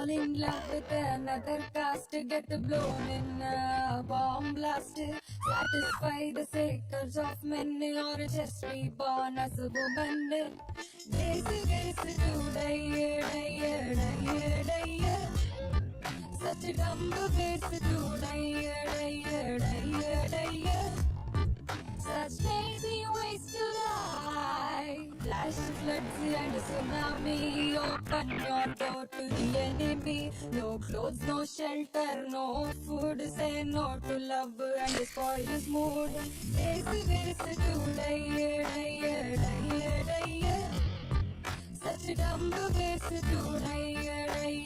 Fall in love with another caste, get blown in a bomb blast. Satisfy the seekers of men or just be born as a woman. Days to die. Such a dumb ways to die. Such lazy ways to die. Flash floods and tsunami. Open your door to the enemy. No clothes, no shelter, no food. Say no to love and spoil his mood. Lazy ways to die. Such a dumb ways to die.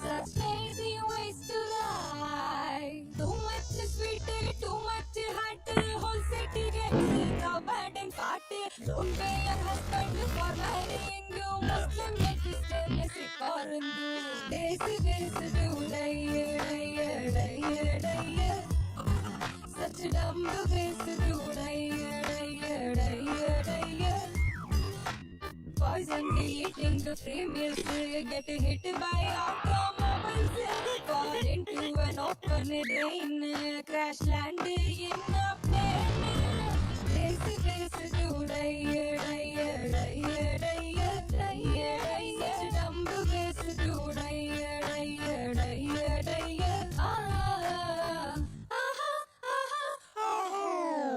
Such lazy ways to lie. Too much sweet, too much hot. Whole city gets abandoned party. Don't pay your husband for marrying you. Muslim Christian is foreign. Lazy ways to die. Such a dumb ways to die. Poison eating the free meals, get hit by automobiles, fall into an open drain, crash land in a plane. Lazy ways to die. Such dumb ways to die.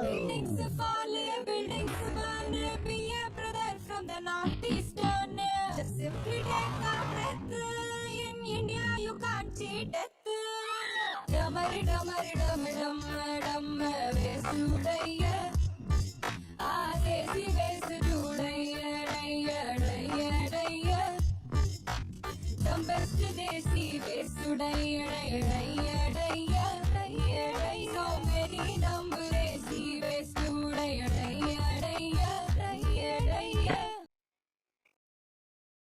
Buildings fall, buildings burn, be a brother from the northeastern. Just simply take a breath. In India, you can't cheat death. Dumber, ways to die. Lazy ways to die. Dumbest desi ways to die.